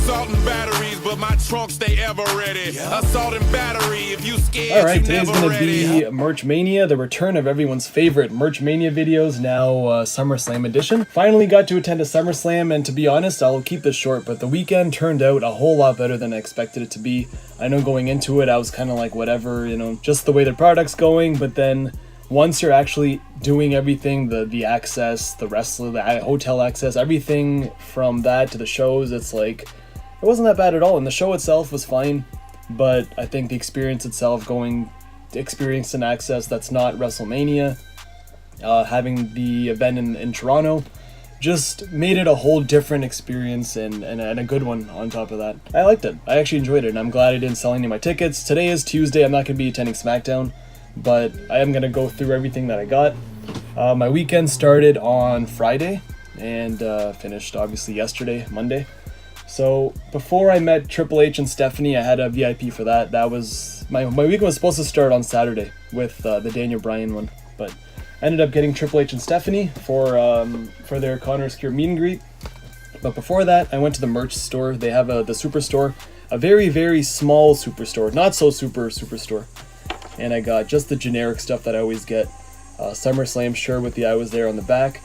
assault and batteries, but my trunk stay ever ready. Assault and battery, if you scared, all right, you today's never gonna ready. be Merch Mania, the return of everyone's favorite Merch Mania videos, now Summerslam edition. Finally got to attend a Summerslam, and to be honest, I'll keep this short, but the weekend turned out a whole lot better than I expected it to be. I know going into it, I was kind of like, whatever, you know, just the way the product's going, but then once you're actually doing everything, the access, the wrestler, the hotel access, everything from that to the shows, it's like, it wasn't that bad at all. And the show itself was fine, but I think the experience itself, experiencing access that's not WrestleMania, having the event in Toronto, just made it a whole different experience and a good one on top of that. I liked it. I actually enjoyed it, and I'm glad I didn't sell any of my tickets. Today is Tuesday. I'm not going to be attending SmackDown, but I am going to go through everything that I got. My weekend started on Friday and finished obviously yesterday, Monday. So before I met Triple H and Stephanie, I had a VIP for that. That was my weekend was supposed to start on Saturday with the Daniel Bryan one, but I ended up getting Triple H and Stephanie for their Connor's Cure meet and greet. But before that, I went to the merch store. They have the Superstore, a very, very small Superstore, not so superstore. And I got just the generic stuff that I always get. SummerSlam shirt with the I was there on the back.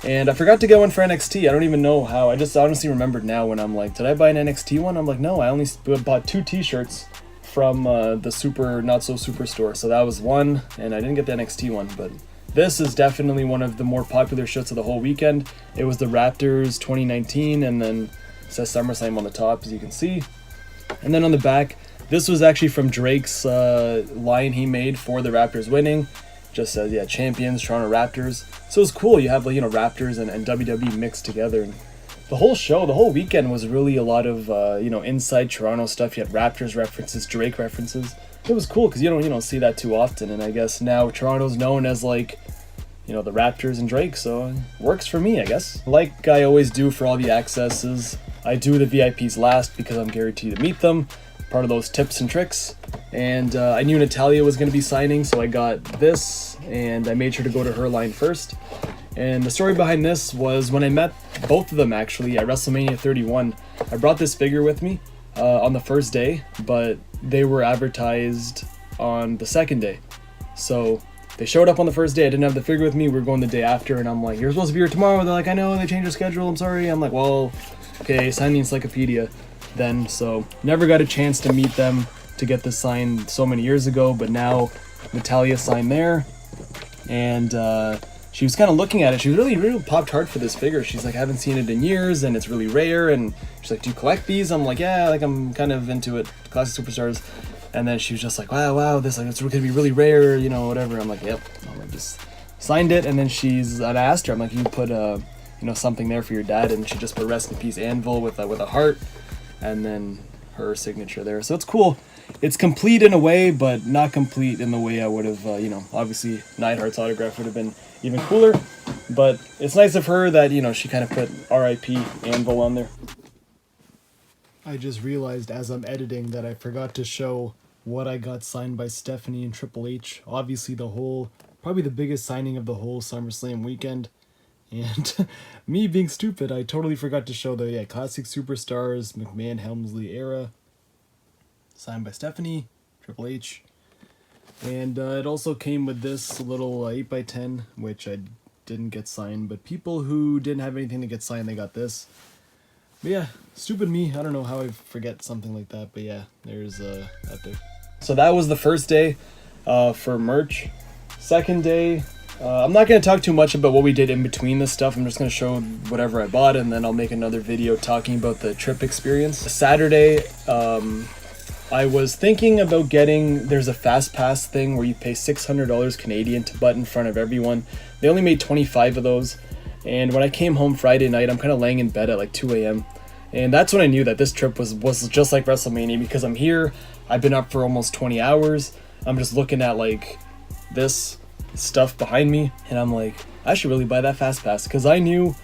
And I forgot to get one for NXT. I don't even know how. I just honestly remembered now when I'm like, did I buy an NXT one? I'm like, no, I only bought 2 t-shirts from the Super Not So Superstore. So that was one, and I didn't get the NXT one. But this is definitely one of the more popular shirts of the whole weekend. It was the Raptors 2019, and then it says SummerSlam on the top, as you can see. And then on the back, this was actually from Drake's line he made for the Raptors winning. Just says, yeah, champions, Toronto Raptors. So it's cool. You have, like, you know, Raptors and WWE mixed together. And the whole show, the whole weekend was really a lot of, you know, inside Toronto stuff. You had Raptors references, Drake references. It was cool because you don't see that too often. And I guess now Toronto's known as, like, you know, the Raptors and Drake. So it works for me, I guess. Like I always do for all the accesses, I do the VIPs last because I'm guaranteed to meet them. Part of those tips and tricks. And I knew Natalya was going to be signing, so I got this, and I made sure to go to her line first. And the story behind this was when I met both of them, actually, at WrestleMania 31, I brought this figure with me on the first day, but they were advertised on the second day. So they showed up on the first day, I didn't have the figure with me, we were going the day after, and I'm like, you're supposed to be here tomorrow. They're like, I know, they changed their schedule, I'm sorry. I'm like, well, okay, sign the encyclopedia then. So never got a chance to meet them to get this signed so many years ago, but now Natalya signed there, and she was kind of looking at it. She was really popped hard for this figure. She's like, I haven't seen it in years, and it's really rare. And she's like, do you collect these? I'm like, yeah, like I'm kind of into it, classic superstars. And then she was just like, wow, this, like, it's gonna be really rare, you know, whatever. I'm like, yep. I'm like, just signed it, and then I asked her, I'm like, you put you know, something there for your dad, and she just put rest in peace Anvil with a heart, and then her signature there. So it's cool. It's complete in a way, but not complete in the way I would have, you know, obviously Neidhart's autograph would have been even cooler, but it's nice of her that, you know, she kind of put RIP Anvil on there. I just realized as I'm editing that I forgot to show what I got signed by Stephanie and Triple H. Obviously probably the biggest signing of the whole SummerSlam weekend. And me being stupid, I totally forgot to show the classic superstars, McMahon, Helmsley era. Signed by Stephanie, Triple H. And it also came with this little 8x10, which I didn't get signed. But people who didn't have anything to get signed, they got this. But yeah, stupid me. I don't know how I forget something like that. But yeah, there's that there. So that was the first day for merch. Second day, I'm not going to talk too much about what we did in between this stuff. I'm just going to show whatever I bought, and then I'll make another video talking about the trip experience. Saturday, I was thinking about there's a fast pass thing where you pay $600 Canadian to butt in front of everyone. They only made 25 of those. And when I came home Friday night, I'm kind of laying in bed at like 2 a.m. And that's when I knew that this trip was just like WrestleMania, because I'm here. I've been up for almost 20 hours. I'm just looking at like this stuff behind me, and I'm like, I should really buy that fast pass, because I knew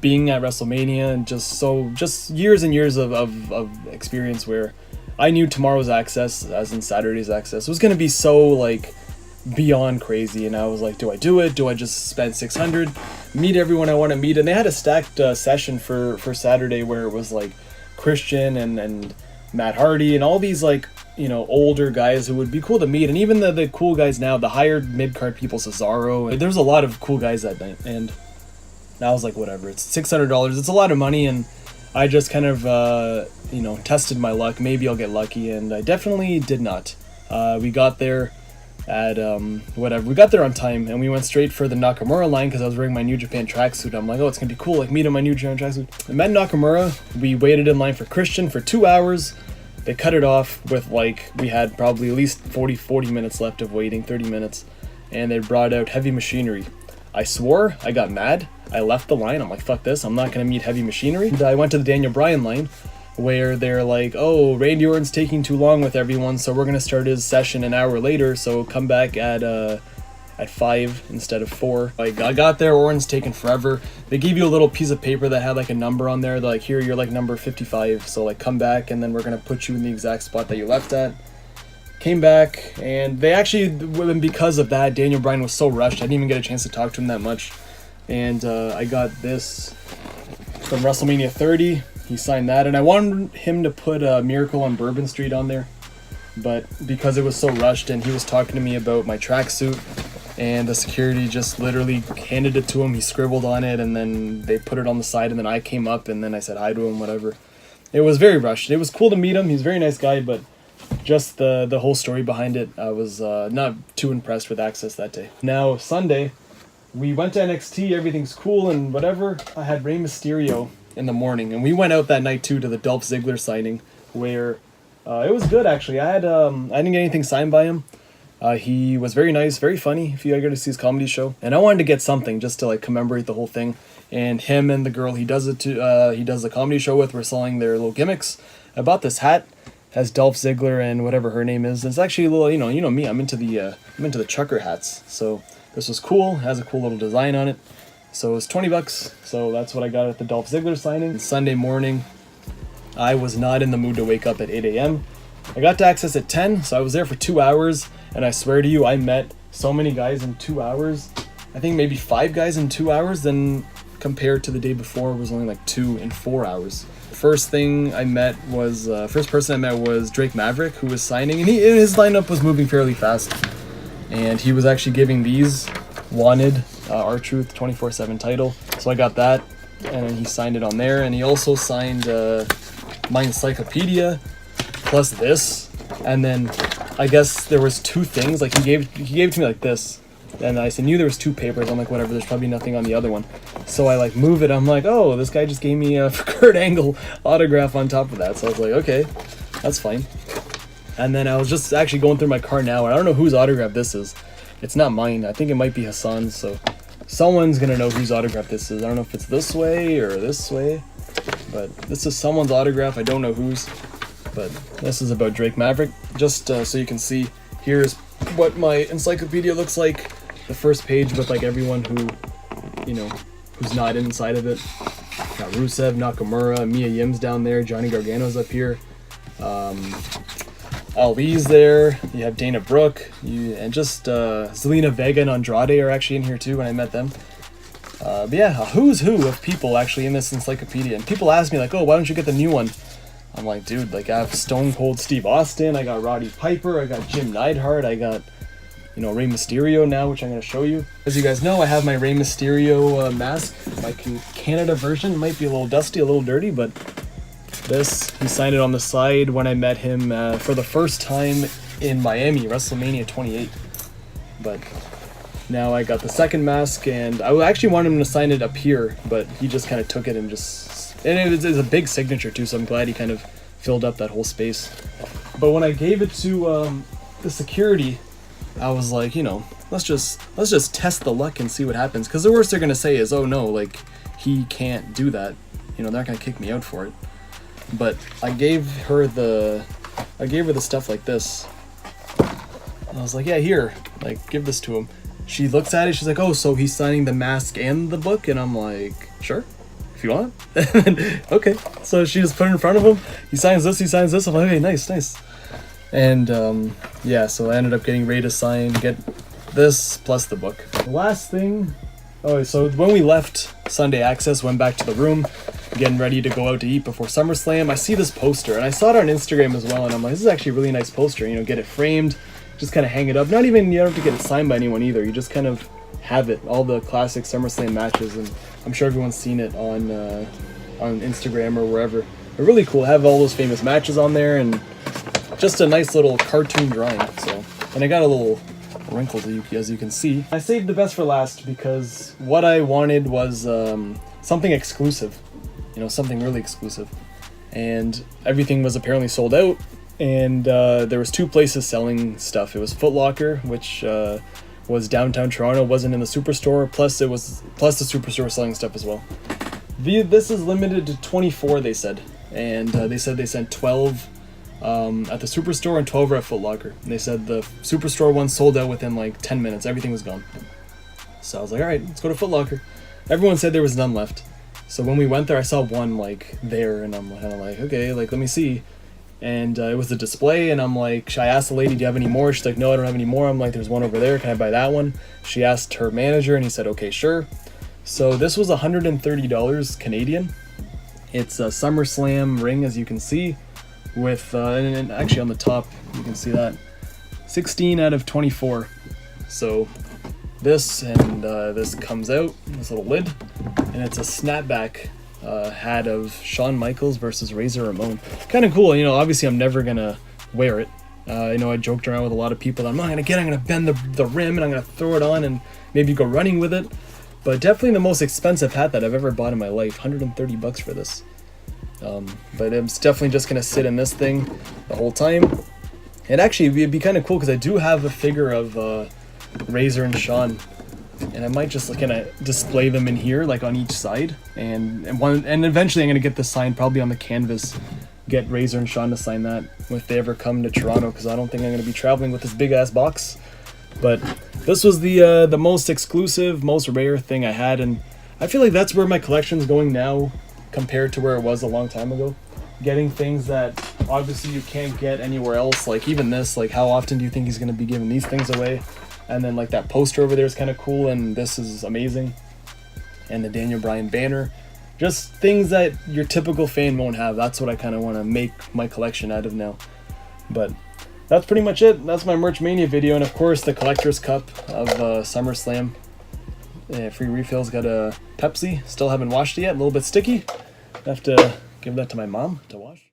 being at WrestleMania and just years and years of experience where I knew tomorrow's access, as in Saturday's access, was going to be so like beyond crazy. And I was like, do I do it? Do I just spend $600, meet everyone I want to meet? And they had a stacked session for Saturday where it was like Christian and Matt Hardy and all these like, you know, older guys who would be cool to meet, and even the cool guys now, the higher mid-card people, Cesaro. There was a lot of cool guys that night, and I was like, whatever, it's $600, it's a lot of money, and I just kind of, you know, tested my luck. Maybe I'll get lucky, and I definitely did not. We got there at, whatever, we got there on time, and we went straight for the Nakamura line, because I was wearing my New Japan tracksuit. I'm like, oh, it's gonna be cool, like, meet in my New Japan tracksuit. I met Nakamura, we waited in line for Christian for 2 hours. They cut it off with, like, we had probably at least 40 minutes left of waiting, 30 minutes, and they brought out Heavy Machinery. I swore, I got mad, I left the line, I'm like, fuck this, I'm not gonna meet Heavy Machinery. And I went to the Daniel Bryan line, where they're like, oh, Randy Orton's taking too long with everyone, so we're gonna start his session an hour later, so come back at 5 instead of 4. Like, I got there, Orton's taking forever. They gave you a little piece of paper that had like a number on there. They're like, here, you're like number 55, so like come back and then we're gonna put you in the exact spot that you left at. Came back, and they actually, because of that, Daniel Bryan was so rushed, I didn't even get a chance to talk to him that much. And I got this from WrestleMania 30. He signed that, and I wanted him to put Miracle on Bourbon Street on there, but because it was so rushed and he was talking to me about my tracksuit, and the security just literally handed it to him, he scribbled on it, and then they put it on the side, and then I came up, and then I said hi to him, whatever. It was very rushed. It was cool to meet him, he's a very nice guy, but just the whole story behind it, I was not too impressed with Access that day. Now, Sunday, we went to NXT, everything's cool and whatever. I had Rey Mysterio in the morning, and we went out that night too to the Dolph Ziggler signing, where it was good actually. I didn't get anything signed by him. He was very nice, very funny, if you ever go to see his comedy show. And I wanted to get something just to like commemorate the whole thing. And him and the girl he does the comedy show with were selling their little gimmicks. I bought this hat, has Dolph Ziggler and whatever her name is. It's actually a little, you know me, I'm into the trucker hats. So this was cool, has a cool little design on it. So it was $20, so that's what I got at the Dolph Ziggler signing. And Sunday morning, I was not in the mood to wake up at 8 a.m. I got to Access at 10, so I was there for 2 hours, and I swear to you, I met so many guys in 2 hours. I think maybe 5 guys in 2 hours, then compared to the day before, it was only like 2 in 4 hours. First person I met was Drake Maverick, who was signing, and his lineup was moving fairly fast. And he was actually giving these wanted R-Truth 24/7 title, so I got that, and he signed it on there. And he also signed my encyclopedia plus this, and then I guess there was 2 things. Like he gave it to me like this, and I knew there was 2 papers. I'm like, whatever, there's probably nothing on the other one. So I like move it. I'm like, oh, this guy just gave me a Kurt Angle autograph on top of that. So I was like, okay, that's fine. And then I was just actually going through my car now, and I don't know whose autograph this is. It's not mine. I think it might be Hassan's, so someone's gonna know whose autograph this is. I don't know if it's this way or this way, but this is someone's autograph. I don't know whose, but this is about Drake Maverick. Just so you can see, here's what my encyclopedia looks like. The first page with like everyone who, you know, who's not inside of it. Got Rusev, Nakamura, Mia Yim's down there, Johnny Gargano's up here. Ali's there, you have Dana Brooke, and just Zelina Vega and Andrade are actually in here too when I met them. But yeah, a who's who of people actually in this encyclopedia. And people ask me like, oh, why don't you get the new one? I'm like, dude, like I have Stone Cold Steve Austin, I got Roddy Piper, I got Jim Neidhart, I got, you know, Rey Mysterio now, which I'm going to show you. As you guys know, I have my Rey Mysterio mask, my Canada version. It might be a little dusty, a little dirty, but this, he signed it on the side when I met him for the first time in Miami, WrestleMania 28. But now I got the second mask, and I actually wanted him to sign it up here, but he just kind of took it and it's a big signature too, so I'm glad he kind of filled up that whole space. But when I gave it to the security, I was like, you know, let's just test the luck and see what happens, because the worst they're gonna say is, oh no, like he can't do that, you know, they're not gonna kick me out for it. But I gave her the stuff like this. And I was like, yeah, here, like, give this to him. She looks at it, she's like, oh, so he's signing the mask and the book? And I'm like, sure, if you want. Okay, so she just put it in front of him. He signs this, I'm like, okay, nice. And yeah, so I ended up getting Ray to sign, get this plus the book. The last thing Oh, so when we left Sunday Access, went back to the room, getting ready to go out to eat before SummerSlam, I see this poster, and I saw it on Instagram as well, and I'm like, this is actually a really nice poster, you know, get it framed, just kind of hang it up. Not even, you don't have to get it signed by anyone either, you just kind of have it, all the classic SummerSlam matches, and I'm sure everyone's seen it on Instagram or wherever. They're really cool, have all those famous matches on there, and just a nice little cartoon drawing, so. And I got a little wrinkles as you can see. I saved the best for last because what I wanted was something exclusive, you know, something really exclusive, and everything was apparently sold out, and there was 2 places selling stuff. It was Foot Locker, which was downtown Toronto, wasn't in the Superstore, plus the Superstore selling stuff as well. This is limited to 24, they said, and they said they sent 12 at the Superstore and 12 at Foot Locker. And they said the Superstore one sold out within like 10 minutes. Everything was gone. So I was like, all right, let's go to Foot Locker. Everyone said there was none left. So when we went there, I saw one like there, and I'm kind of like, okay, like let me see. And it was a display, and I'm like, I asked the lady, do you have any more? She's like, no, I don't have any more. I'm like, there's one over there. Can I buy that one? She asked her manager, and he said, okay, sure. So this was $130 Canadian. It's a SummerSlam ring, as you can see. With and actually on the top you can see that 16 out of 24. So this and this comes out, this little lid, and it's a snapback hat of Shawn Michaels versus Razor Ramon. Kind of cool, you know. Obviously I'm never gonna wear it. You know, I joked around with a lot of people that I'm gonna bend the rim and I'm gonna throw it on and maybe go running with it. But definitely the most expensive hat that I've ever bought in my life. $130 for this. But it's definitely just gonna sit in this thing the whole time. And actually it'd be kind of cool because I do have a figure of Razor and Shawn, and I might just kind of display them in here, like on each side, and eventually I'm gonna get this signed probably on the canvas, get Razor and Shawn to sign that if they ever come to Toronto, because I don't think I'm gonna be traveling with this big ass box. But this was the most exclusive, most rare thing I had, and I feel like that's where my collection's going now compared to where it was a long time ago. Getting things that obviously you can't get anywhere else, like even this, like how often do you think he's going to be giving these things away? And then like that poster over there is kind of cool, and this is amazing. And the Daniel Bryan banner. Just things that your typical fan won't have. That's what I kind of want to make my collection out of now. But that's pretty much it. That's my Merch Mania video, and of course the collector's cup of SummerSlam. Free refills, got a Pepsi. Still haven't washed it yet. A little bit sticky. I have to give that to my mom to wash.